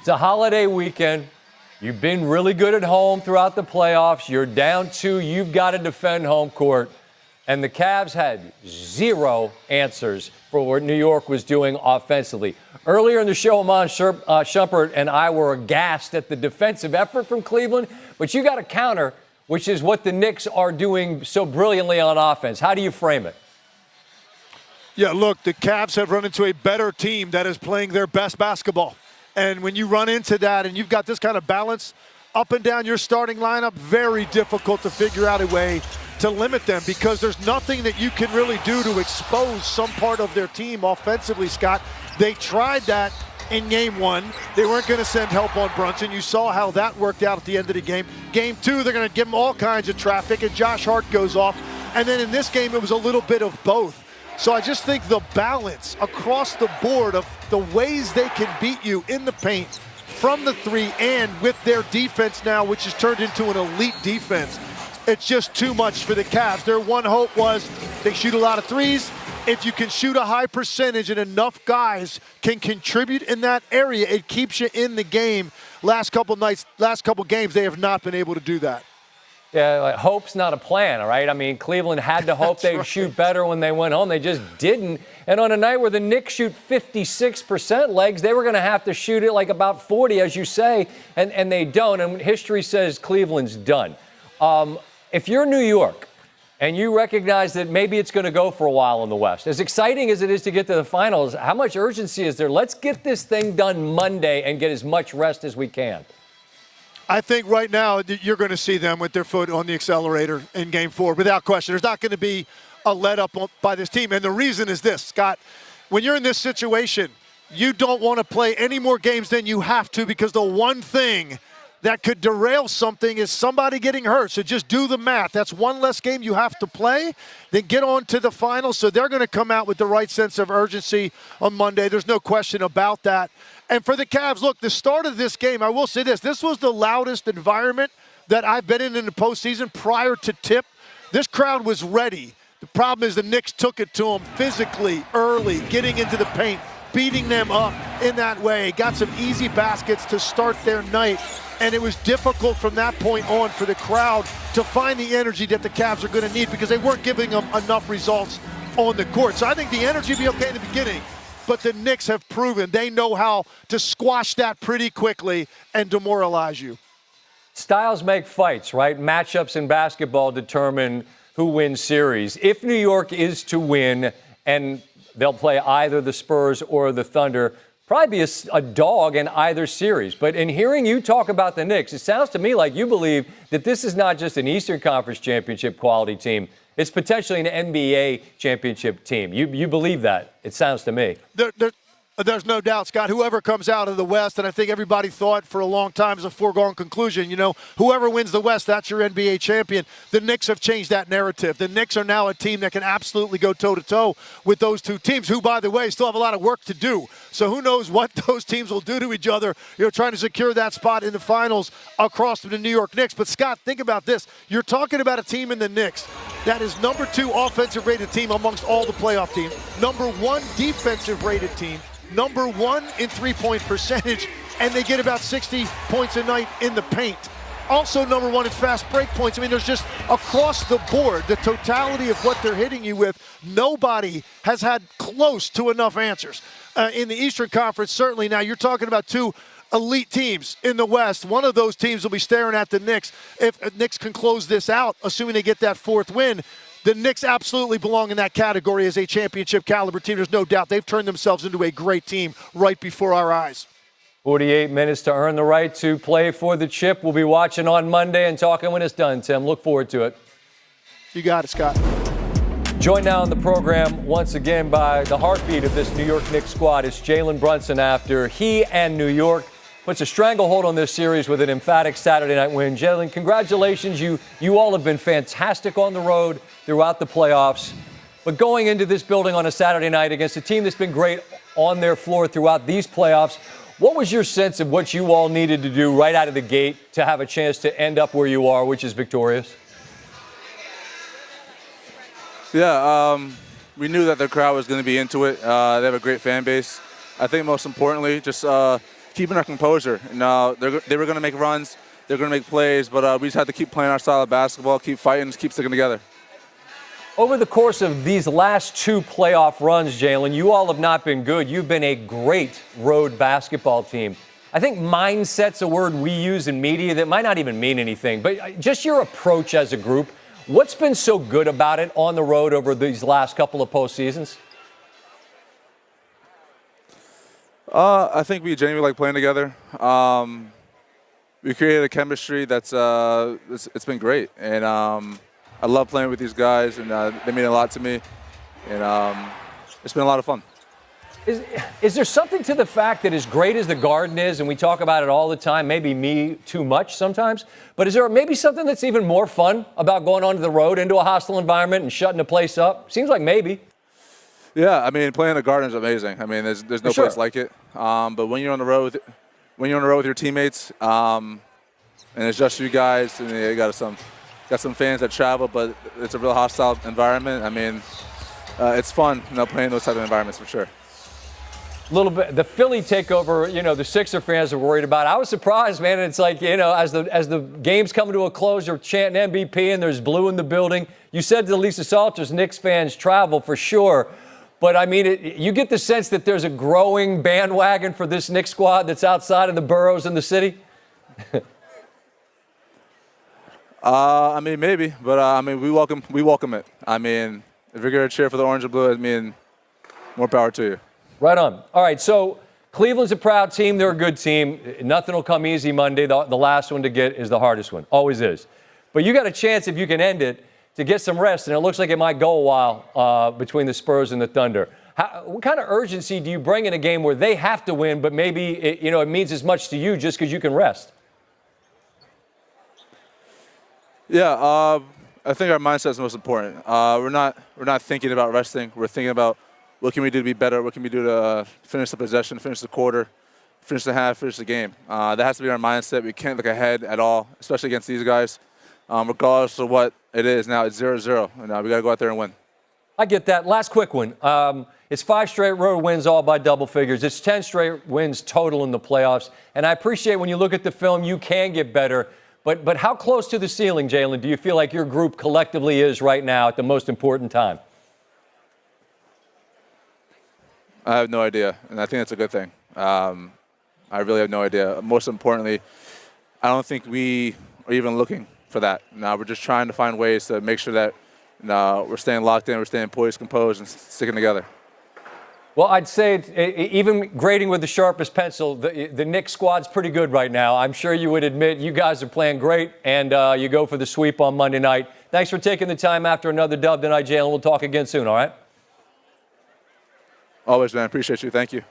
It's a holiday weekend. You've been really good at home throughout the playoffs. You're down 2. You've got to defend home court. And the Cavs had zero answers for what New York was doing offensively. Earlier in the show, Amon Shumpert and I were aghast at the defensive effort from Cleveland. But you got a counter, which is what the Knicks are doing so brilliantly on offense. How do you frame it? Yeah, look, the Cavs have run into a better team that is playing their best basketball. And when you run into that and you've got this kind of balance up and down your starting lineup, very difficult to figure out a way to limit them because there's nothing that you can really do to expose some part of their team offensively, Scott. They tried that in game 1. They weren't going to send help on Brunson. You saw how that worked out at the end of the game. Game 2, they're going to give him all kinds of traffic, and Josh Hart goes off. And then in this game, it was a little bit of both. So I just think the balance across the board of the ways they can beat you in the paint from the 3 and with their defense now, which has turned into an elite defense, it's just too much for the Cavs. Their one hope was they shoot a lot of threes. If you can shoot a high percentage and enough guys can contribute in that area, it keeps you in the game. Last couple games, they have not been able to do that. Yeah, like, hope's not a plan, all right? I mean, Cleveland had to hope they'd shoot better when they went home. They just didn't. And on a night where the Knicks shoot 56% legs, they were going to have to shoot it like about 40, as you say, and they don't. And history says Cleveland's done. If you're New York and you recognize that maybe it's going to go for a while in the West, as exciting as it is to get to the finals, how much urgency is there? Let's get this thing done Monday and get as much rest as we can. I think right now you're going to see them with their foot on the accelerator in Game 4, without question. There's not going to be a let-up by this team. And the reason is this, Scott. When you're in this situation, you don't want to play any more games than you have to because the one thing that could derail something is somebody getting hurt. So just do the math. That's one less game you have to play. Then get on to the finals. So they're going to come out with the right sense of urgency on Monday. There's no question about that. And for the Cavs, look, the start of this game, I will say this. This was the loudest environment that I've been in the postseason prior to tip. This crowd was ready. The problem is the Knicks took it to them physically, early, getting into the paint, beating them up in that way. Got some easy baskets to start their night. And it was difficult from that point on for the crowd to find the energy that the Cavs are going to need because they weren't giving them enough results on the court. So I think the energy will be okay in the beginning. But the Knicks have proven they know how to squash that pretty quickly and demoralize you. Styles make fights, right? Matchups in basketball determine who wins series. If New York is to win, and they'll play either the Spurs or the Thunder, probably be a dog in either series. But in hearing you talk about the Knicks, it sounds to me like you believe that this is not just an Eastern Conference championship quality team. It's potentially an NBA championship team. You believe that, it sounds to me. There's no doubt, Scott. Whoever comes out of the West, and I think everybody thought for a long time as a foregone conclusion, whoever wins the West, that's your NBA champion. The Knicks have changed that narrative. The Knicks are now a team that can absolutely go toe-to-toe with those two teams, who, by the way, still have a lot of work to do. So who knows what those teams will do to each other, trying to secure that spot in the finals across from the New York Knicks. But, Scott, think about this. You're talking about a team in the Knicks that is number 2 offensive-rated team amongst all the playoff teams, number 1 defensive-rated team, number 1 in three-point percentage, and they get about 60 points a night in the paint. Also number 1 in fast break points. I mean, there's just across the board, the totality of what they're hitting you with, nobody has had close to enough answers. In the Eastern Conference, certainly. Now, you're talking about 2 elite teams in the West. One of those teams will be staring at the Knicks. If Knicks can close this out, assuming they get that 4th win, the Knicks absolutely belong in that category as a championship caliber team. There's no doubt they've turned themselves into a great team right before our eyes. 48 minutes to earn the right to play for the chip. We'll be watching on Monday and talking when it's done, Tim. Look forward to it. You got it, Scott. Joined now on the program once again by the heartbeat of this New York Knicks squad. It's Jalen Brunson after he and New York puts a stranglehold on this series with an emphatic Saturday night win. Jalen, congratulations. You all have been fantastic on the road throughout the playoffs. But going into this building on a Saturday night against a team that's been great on their floor throughout these playoffs, what was your sense of what you all needed to do right out of the gate to have a chance to end up where you are, which is victorious? Yeah, we knew that the crowd was going to be into it. They have a great fan base. I think most importantly, just keeping our composure. And they were going to make runs, they're going to make plays, but we just had to keep playing our style of basketball, keep fighting, just keep sticking together. Over the course of these last 2 playoff runs, Jalen, you all have not been good. You've been a great road basketball team. I think mindset's a word we use in media that might not even mean anything, but just your approach as a group, what's been so good about it on the road over these last couple of postseasons? I think we genuinely like playing together. We created a chemistry that's it's been great, and I love playing with these guys, and they mean a lot to me, and it's been a lot of fun. Is there something to the fact that as great as the Garden is, and we talk about it all the time, maybe me too much sometimes, but is there maybe something that's even more fun about going onto the road into a hostile environment and shutting the place up? Seems like maybe. Yeah, I mean, playing the Garden is amazing. I mean, there's no place like it. But when you're on the road, with your teammates, and it's just you guys, and you got some fans that travel, but it's a real hostile environment. I mean, it's fun, playing those type of environments for sure. A little bit. The Philly takeover, the Sixer fans are worried about. I was surprised, man. It's like, as the game's coming to a close, they're chanting MVP and there's blue in the building. You said to Lisa Salters, Knicks fans travel for sure. But, I mean, you get the sense that there's a growing bandwagon for this Knicks squad that's outside of the boroughs in the city? I mean, maybe. But, I mean, we welcome it. I mean, if you're going to cheer for the orange and blue, I mean, more power to you. Right on. All right, so Cleveland's a proud team. They're a good team. Nothing will come easy Monday. The last one to get is the hardest one. Always is. But you got a chance, if you can end it, to get some rest, and it looks like it might go a while between the Spurs and the Thunder. What kind of urgency do you bring in a game where they have to win, but maybe it means as much to you just because you can rest? Yeah, I think our mindset is most important. We're not thinking about resting. We're thinking about what can we do to be better? What can we do to finish the possession, finish the quarter, finish the half, finish the game? That has to be our mindset. We can't look ahead at all, especially against these guys. Regardless of what it is now, it's 0-0, and we got to go out there and win. I get that. Last quick one. It's 5 straight road wins, all by double figures. It's 10 straight wins total in the playoffs. And I appreciate when you look at the film, you can get better. But how close to the ceiling, Jalen, do you feel like your group collectively is right now at the most important time? I have no idea, and I think that's a good thing. I really have no idea. Most importantly, I don't think we are even looking for that. Now we're just trying to find ways to make sure that we're staying locked in, we're staying poised, composed, and sticking together. Well, I'd say even grading with the sharpest pencil, the Knicks squad's pretty good right now. I'm sure you would admit you guys are playing great, and you go for the sweep on Monday night. Thanks for taking the time after another dub tonight, Jalen. We'll talk again soon, all right? Always, man. Appreciate you. Thank you.